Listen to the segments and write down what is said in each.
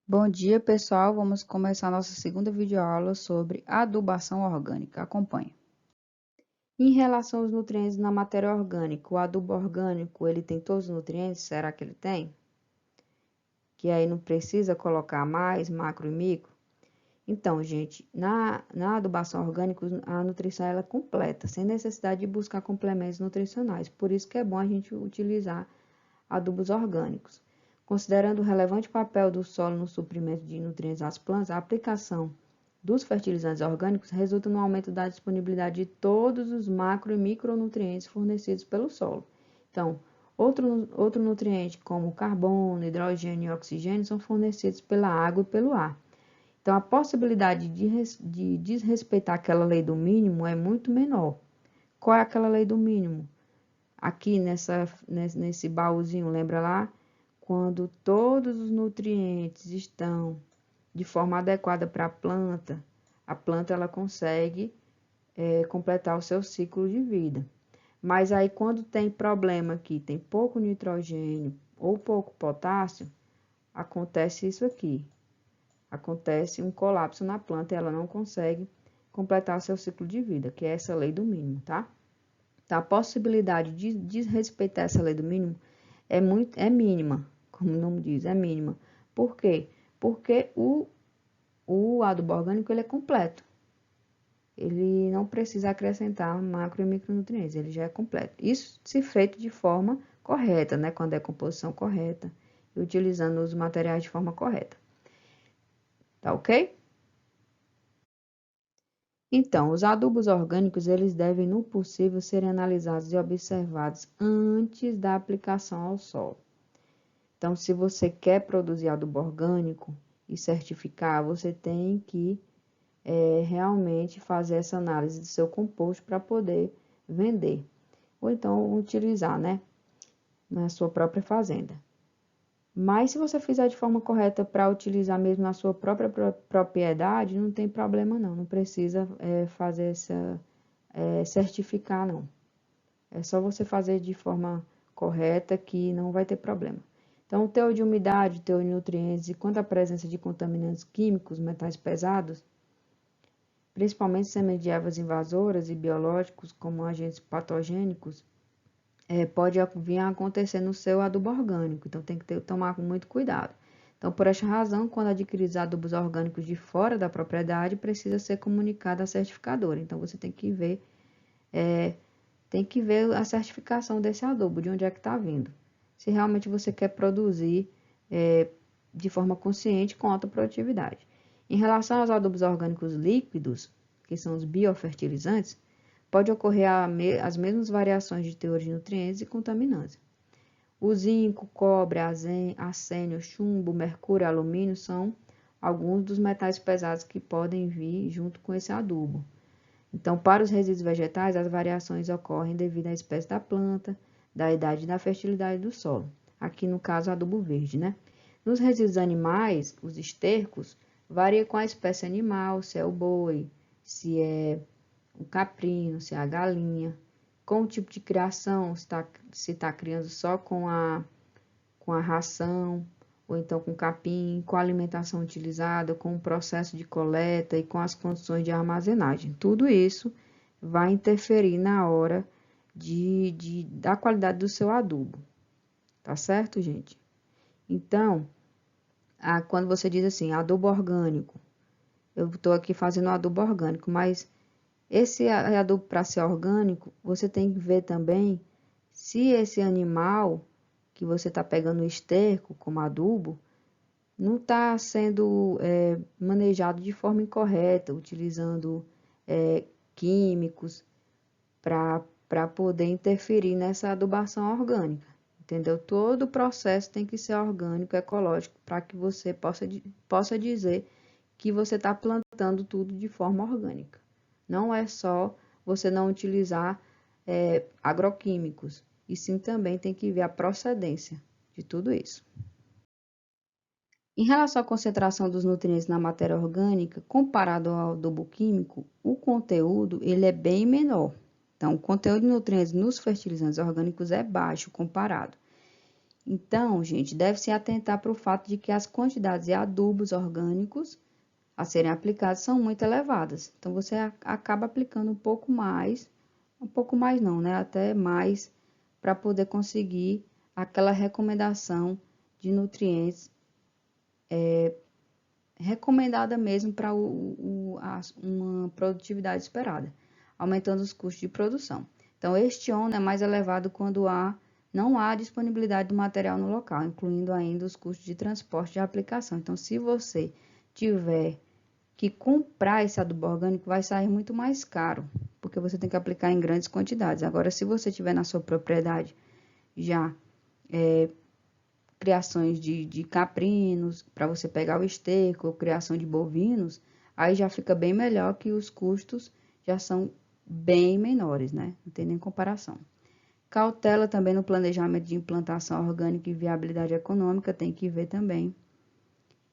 Bom dia, pessoal. Vamos começar nossa segunda videoaula sobre adubação orgânica. Acompanhe. Em relação aos nutrientes na matéria orgânica, o adubo orgânico, ele tem todos os nutrientes? Será que ele tem? Que aí não precisa colocar mais macro e micro? Então, gente, na adubação orgânica, a nutrição ela é completa, sem necessidade de buscar complementos nutricionais. Por isso que é bom a gente utilizar adubos orgânicos. Considerando o relevante papel do solo no suprimento de nutrientes às plantas, a aplicação dos fertilizantes orgânicos resulta no aumento da disponibilidade de todos os macro e micronutrientes fornecidos pelo solo. Então, outro nutriente como carbono, hidrogênio e oxigênio são fornecidos pela água e pelo ar. Então, a possibilidade de desrespeitar aquela lei do mínimo é muito menor. Qual é aquela lei do mínimo? Aqui nesse baúzinho, lembra lá? Quando todos os nutrientes estão de forma adequada para a planta ela consegue completar o seu ciclo de vida. Mas aí quando tem problema aqui, tem pouco nitrogênio ou pouco potássio, acontece isso aqui. Acontece um colapso na planta e ela não consegue completar o seu ciclo de vida, que é essa lei do mínimo, tá? Então, a possibilidade de desrespeitar essa lei do mínimo é mínima, como o nome diz, é mínima. Por quê? Porque o adubo orgânico ele é completo. Ele não precisa acrescentar macro e micronutrientes, ele já é completo. Isso se feito de forma correta, né? Quando é composição correta e utilizando os materiais de forma correta. Tá ok? Então, os adubos orgânicos, eles devem, no possível, serem analisados e observados antes da aplicação ao solo. Então, se você quer produzir adubo orgânico e certificar, você tem que realmente fazer essa análise do seu composto para poder vender. Ou então utilizar, né, na sua própria fazenda. Mas se você fizer de forma correta para utilizar mesmo na sua própria propriedade, não tem problema não. Não precisa fazer certificar não. É só você fazer de forma correta que não vai ter problema. Então, o teor de umidade, o teor de nutrientes e quanto à presença de contaminantes químicos, metais pesados, principalmente sementes de ervas invasoras e biológicos, como agentes patogênicos, pode vir a acontecer no seu adubo orgânico. Então, tem que tomar muito cuidado. Então, por esta razão, quando adquiridos adubos orgânicos de fora da propriedade, precisa ser comunicado à certificadora. Então, você tem que ver a certificação desse adubo, de onde é que está vindo. Se realmente você quer produzir de forma consciente com alta produtividade. Em relação aos adubos orgânicos líquidos, que são os biofertilizantes, pode ocorrer as mesmas variações de teor de nutrientes e contaminantes. O zinco, cobre, arsênio, chumbo, mercúrio e alumínio são alguns dos metais pesados que podem vir junto com esse adubo. Então, para os resíduos vegetais, as variações ocorrem devido à espécie da planta, da idade e da fertilidade do solo. Aqui, no caso, adubo verde, né? Nos resíduos animais, os estercos, varia com a espécie animal, se é o boi, se é o caprino, se é a galinha, com o tipo de criação, se está criando só com a ração, ou então com capim, com a alimentação utilizada, com o processo de coleta e com as condições de armazenagem. Tudo isso vai interferir na hora da qualidade do seu adubo. Tá certo, gente? Então, quando você diz assim, adubo orgânico, eu estou aqui fazendo adubo orgânico, mas esse adubo para ser orgânico, você tem que ver também se esse animal que você está pegando o esterco como adubo, não está sendo manejado de forma incorreta, utilizando químicos para poder interferir nessa adubação orgânica, entendeu? Todo o processo tem que ser orgânico, ecológico, para que você possa dizer que você está plantando tudo de forma orgânica. Não é só você não utilizar agroquímicos, e sim também tem que ver a procedência de tudo isso. Em relação à concentração dos nutrientes na matéria orgânica, comparado ao adubo químico, o conteúdo ele é bem menor. Então, o conteúdo de nutrientes nos fertilizantes orgânicos é baixo comparado. Então, gente, deve-se atentar para o fato de que as quantidades de adubos orgânicos a serem aplicados são muito elevadas. Então, você acaba aplicando um pouco mais não, né? Até mais, para poder conseguir aquela recomendação de nutrientes recomendada mesmo para uma produtividade esperada, aumentando os custos de produção. Então, este ônus é mais elevado quando não há disponibilidade do material no local, incluindo ainda os custos de transporte de aplicação. Então, se você tiver que comprar esse adubo orgânico, vai sair muito mais caro, porque você tem que aplicar em grandes quantidades. Agora, se você tiver na sua propriedade já criações de caprinos, para você pegar o esterco, ou criação de bovinos, aí já fica bem melhor, que os custos já são bem menores, né? Não tem nem comparação. Cautela também no planejamento de implantação orgânica e viabilidade econômica, tem que ver também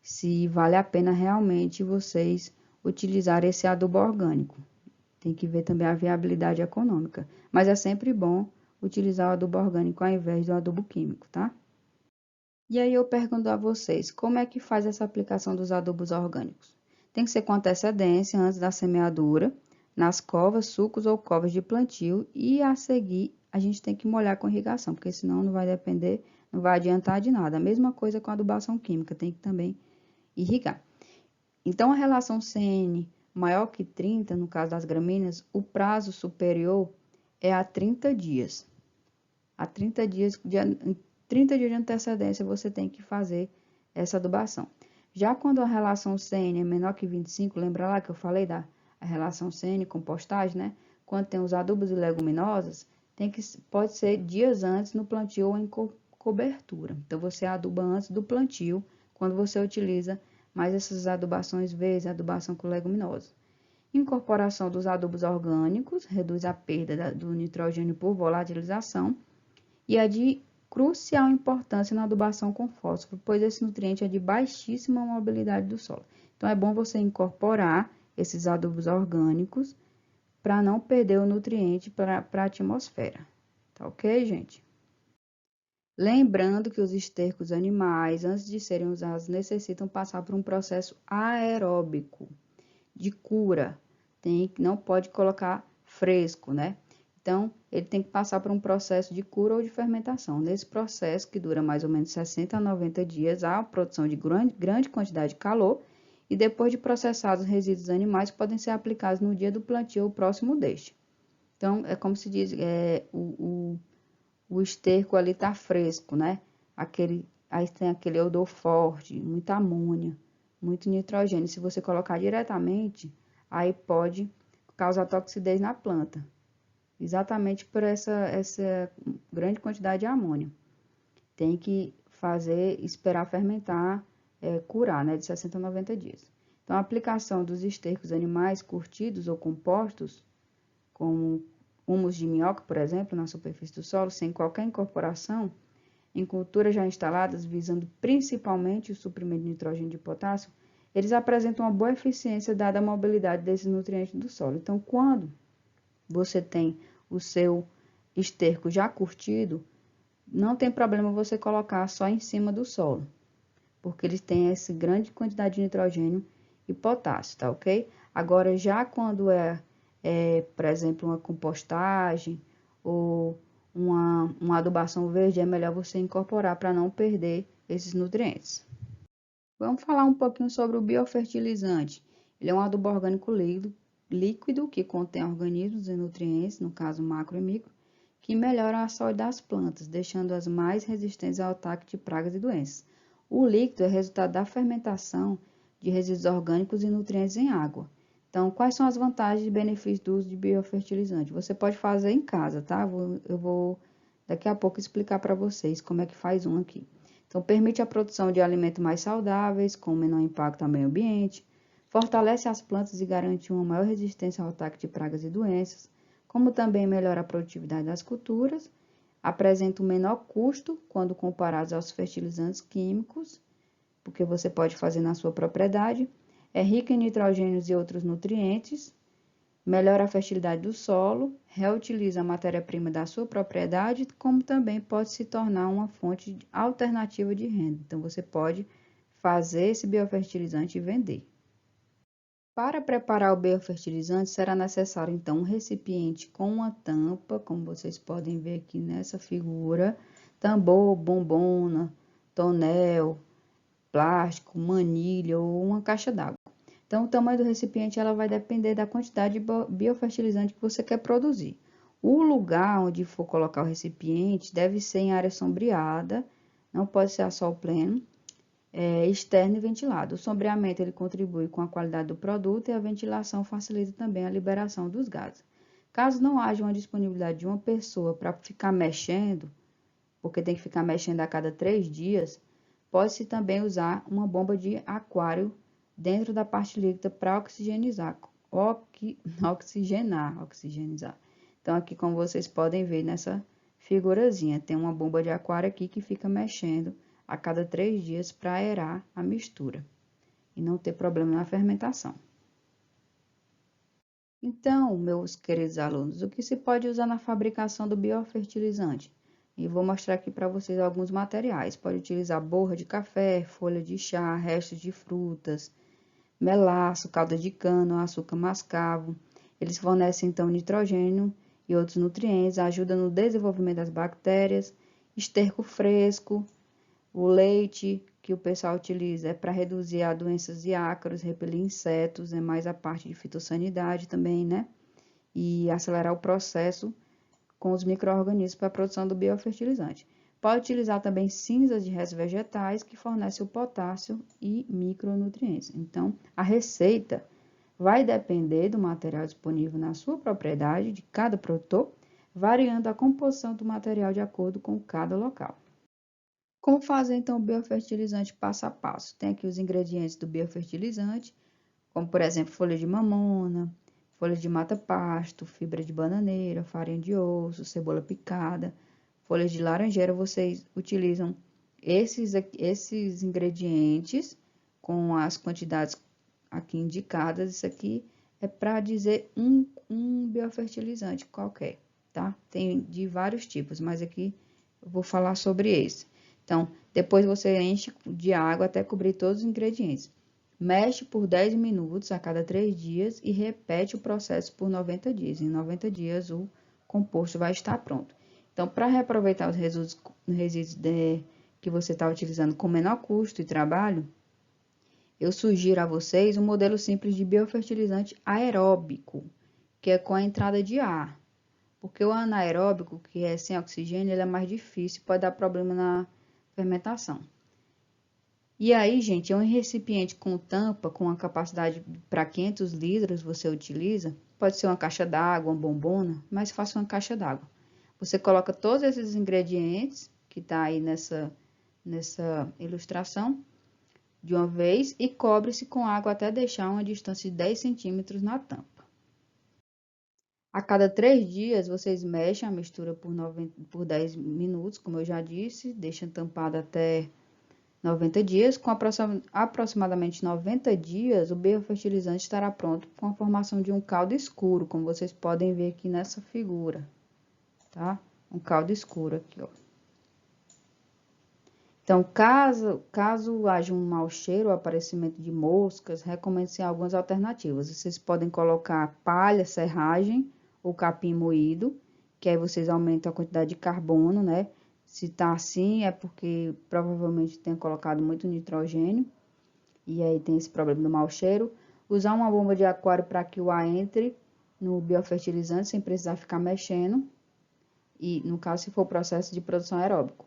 se vale a pena realmente vocês utilizarem esse adubo orgânico. Tem que ver também a viabilidade econômica. Mas é sempre bom utilizar o adubo orgânico ao invés do adubo químico, tá? E aí eu pergunto a vocês, como é que faz essa aplicação dos adubos orgânicos? Tem que ser com antecedência, antes da semeadura, nas covas, sulcos ou covas de plantio, e a seguir a gente tem que molhar com irrigação, porque senão não vai depender, não vai adiantar de nada. A mesma coisa com a adubação química, tem que também irrigar. Então, a relação CN maior que 30, no caso das gramíneas, o prazo superior é a 30 dias. A 30 dias de 30 dias de antecedência você tem que fazer essa adubação. Já quando a relação CN é menor que 25, lembra lá que eu falei da relação CN compostagem, né? Quando tem os adubos e leguminosas, pode ser dias antes no plantio ou em cobertura. Então, você aduba antes do plantio, quando você utiliza mais essas adubações verdes, adubação com leguminosa. Incorporação dos adubos orgânicos reduz a perda do nitrogênio por volatilização e é de crucial importância na adubação com fósforo, pois esse nutriente é de baixíssima mobilidade do solo. Então, é bom você incorporar esses adubos orgânicos para não perder o nutriente para a atmosfera. Tá ok, gente? Lembrando que os estercos animais, antes de serem usados, necessitam passar por um processo aeróbico de cura. Não pode colocar fresco, né? Então, ele tem que passar por um processo de cura ou de fermentação. Nesse processo, que dura mais ou menos 60 a 90 dias, há a produção de grande quantidade de calor e depois de processados, resíduos animais podem ser aplicados no dia do plantio ou próximo deste. Então, é como se diz, o esterco ali tá fresco, né? Aí tem aquele odor forte, muita amônia, muito nitrogênio. Se você colocar diretamente, aí pode causar toxidez na planta. Exatamente por essa grande quantidade de amônio. Tem que esperar fermentar, curar, né? De 60 a 90 dias. Então, a aplicação dos estercos animais curtidos ou compostos, como humus de minhoca, por exemplo, na superfície do solo, sem qualquer incorporação, em culturas já instaladas, visando principalmente o suprimento de nitrogênio e de potássio, eles apresentam uma boa eficiência dada a mobilidade desses nutrientes do solo. Então, quando você tem o seu esterco já curtido, não tem problema você colocar só em cima do solo, porque eles têm essa grande quantidade de nitrogênio e potássio, tá ok? Agora, já quando por exemplo, uma compostagem ou uma adubação verde, é melhor você incorporar para não perder esses nutrientes. Vamos falar um pouquinho sobre o biofertilizante. Ele é um adubo orgânico líquido que contém organismos e nutrientes, no caso macro e micro, que melhoram a saúde das plantas, deixando-as mais resistentes ao ataque de pragas e doenças. O líquido é resultado da fermentação de resíduos orgânicos e nutrientes em água. Então, quais são as vantagens e benefícios do uso de biofertilizante? Você pode fazer em casa, tá? Eu vou daqui a pouco explicar para vocês como é que faz um aqui. Então, permite a produção de alimentos mais saudáveis, com menor impacto ao meio ambiente, fortalece as plantas e garante uma maior resistência ao ataque de pragas e doenças, como também melhora a produtividade das culturas, apresenta um menor custo quando comparados aos fertilizantes químicos, porque você pode fazer na sua propriedade, é rica em nitrogênios e outros nutrientes, melhora a fertilidade do solo, reutiliza a matéria-prima da sua propriedade, como também pode se tornar uma fonte alternativa de renda. Então, você pode fazer esse biofertilizante e vender. Para preparar o biofertilizante, será necessário, então, um recipiente com uma tampa, como vocês podem ver aqui nessa figura, tambor, bombona, tonel, plástico, manilha ou uma caixa d'água. Então, o tamanho do recipiente ela vai depender da quantidade de biofertilizante que você quer produzir. O lugar onde for colocar o recipiente deve ser em área sombreada, não pode ser a sol pleno, externo e ventilado. O sombreamento ele contribui com a qualidade do produto e a ventilação facilita também a liberação dos gases. Caso não haja uma disponibilidade de uma pessoa para ficar mexendo, porque tem que ficar mexendo a cada 3 dias, pode-se também usar uma bomba de aquário dentro da parte líquida para oxigenizar. Então, aqui como vocês podem ver nessa figurazinha, tem uma bomba de aquário aqui que fica mexendo a cada 3 dias para aerar a mistura e não ter problema na fermentação. Então, meus queridos alunos, o que se pode usar na fabricação do biofertilizante? E vou mostrar aqui para vocês alguns materiais. Pode utilizar borra de café, folha de chá, restos de frutas, melaço, calda de cana, açúcar mascavo. Eles fornecem, então, nitrogênio e outros nutrientes, ajudam no desenvolvimento das bactérias, esterco fresco, o leite que o pessoal utiliza é para reduzir a doenças de ácaros, repelir insetos, é mais a parte de fitossanidade também, né? E acelerar o processo com os micro-organismos para a produção do biofertilizante. Pode utilizar também cinzas de restos vegetais que fornecem o potássio e micronutrientes. Então, a receita vai depender do material disponível na sua propriedade, de cada produtor, variando a composição do material de acordo com cada local. Como fazer então o biofertilizante passo a passo? Tem aqui os ingredientes do biofertilizante, como por exemplo folha de mamona, folha de mata-pasto, fibra de bananeira, farinha de osso, cebola picada, folhas de laranjeira. Vocês utilizam esses ingredientes com as quantidades aqui indicadas. Isso aqui é para dizer um biofertilizante qualquer, tá? Tem de vários tipos, mas aqui eu vou falar sobre esse. Então, depois você enche de água até cobrir todos os ingredientes. Mexe por 10 minutos a cada 3 dias e repete o processo por 90 dias. Em 90 dias o composto vai estar pronto. Então, para reaproveitar os resíduos que você está utilizando com menor custo e trabalho, eu sugiro a vocês um modelo simples de biofertilizante aeróbico, que é com a entrada de ar. Porque o anaeróbico, que é sem oxigênio, ele é mais difícil, pode dar problema na fermentação. E aí, gente, é um recipiente com tampa, com a capacidade para 500 litros você utiliza. Pode ser uma caixa d'água, uma bombona, mas faça uma caixa d'água. Você coloca todos esses ingredientes que está aí nessa ilustração de uma vez e cobre-se com água até deixar uma distância de 10 centímetros na tampa. A cada 3 dias, vocês mexem a mistura por 10 minutos, como eu já disse, deixam tampada até 90 dias. Com aproximadamente 90 dias, o biofertilizante estará pronto com a formação de um caldo escuro, como vocês podem ver aqui nessa figura, tá? Um caldo escuro aqui, ó. Então, caso haja um mau cheiro ou aparecimento de moscas, recomendo-se algumas alternativas. Vocês podem colocar palha, serragem ou capim moído, que aí vocês aumentam a quantidade de carbono, né? Se tá assim, é porque provavelmente tem colocado muito nitrogênio, e aí tem esse problema do mau cheiro. Usar uma bomba de aquário para que o ar entre no biofertilizante, sem precisar ficar mexendo, e no caso, se for o processo de produção aeróbico.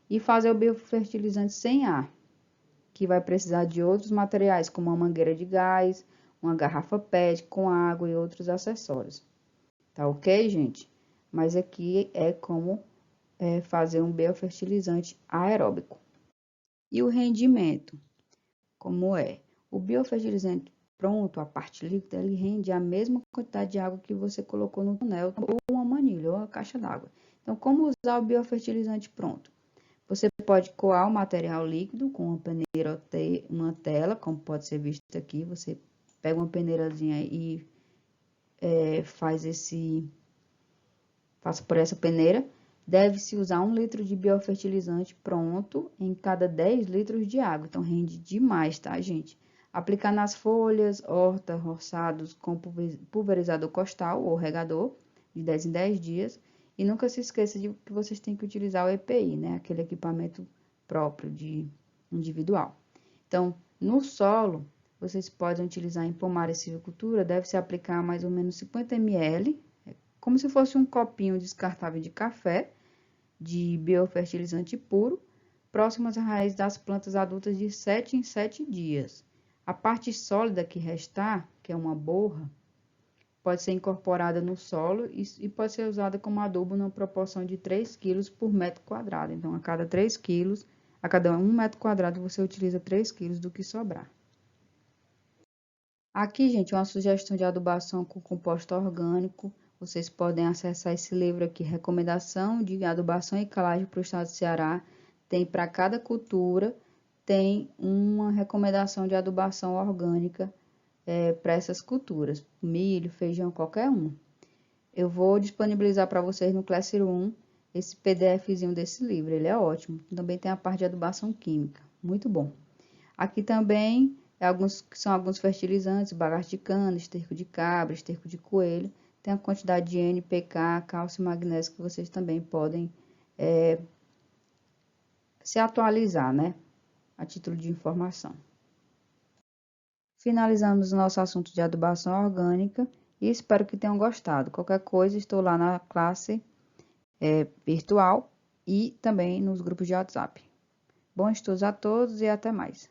E fazer o biofertilizante sem ar, que vai precisar de outros materiais, como uma mangueira de gás, uma garrafa PET com água e outros acessórios. Tá ok, gente? Mas aqui é como fazer um biofertilizante aeróbico. E o rendimento, como é? O biofertilizante pronto, a parte líquida, ele rende a mesma quantidade de água que você colocou no tonel, ou uma manilha, ou uma caixa d'água. Então, como usar o biofertilizante pronto? Você pode coar o material líquido com uma peneira ou uma tela, como pode ser visto aqui. Você pega uma peneirazinha e passa por essa peneira, deve-se usar 1 litro de biofertilizante pronto em cada 10 litros de água. Então, rende demais, tá, gente? Aplicar nas folhas, horta, roçados com pulverizador costal ou regador, de 10 em 10 dias. E nunca se esqueça de que vocês têm que utilizar o EPI, né? Aquele equipamento próprio de individual. Então, no solo, vocês podem utilizar em pomar e silvicultura, deve-se aplicar mais ou menos 50 ml, como se fosse um copinho descartável de café, de biofertilizante puro, próximas às raízes das plantas adultas de 7 em 7 dias. A parte sólida que restar, que é uma borra, pode ser incorporada no solo e pode ser usada como adubo numa proporção de 3 kg por metro quadrado. Então, a cada 3 kg, a cada 1 metro quadrado, você utiliza 3 kg do que sobrar. Aqui, gente, uma sugestão de adubação com composto orgânico. Vocês podem acessar esse livro aqui, Recomendação de Adubação e Calagem para o Estado do Ceará. Tem para cada cultura, tem uma recomendação de adubação orgânica para essas culturas. Milho, feijão, qualquer um. Eu vou disponibilizar para vocês no Classroom esse PDFzinho desse livro, ele é ótimo. Também tem a parte de adubação química, muito bom. Aqui também são alguns fertilizantes, bagaço de cana, esterco de cabra, esterco de coelho. Tem a quantidade de NPK, cálcio e magnésio que vocês também podem se atualizar, né? A título de informação. Finalizamos o nosso assunto de adubação orgânica e espero que tenham gostado. Qualquer coisa, estou lá na classe virtual e também nos grupos de WhatsApp. Bons estudos a todos e até mais.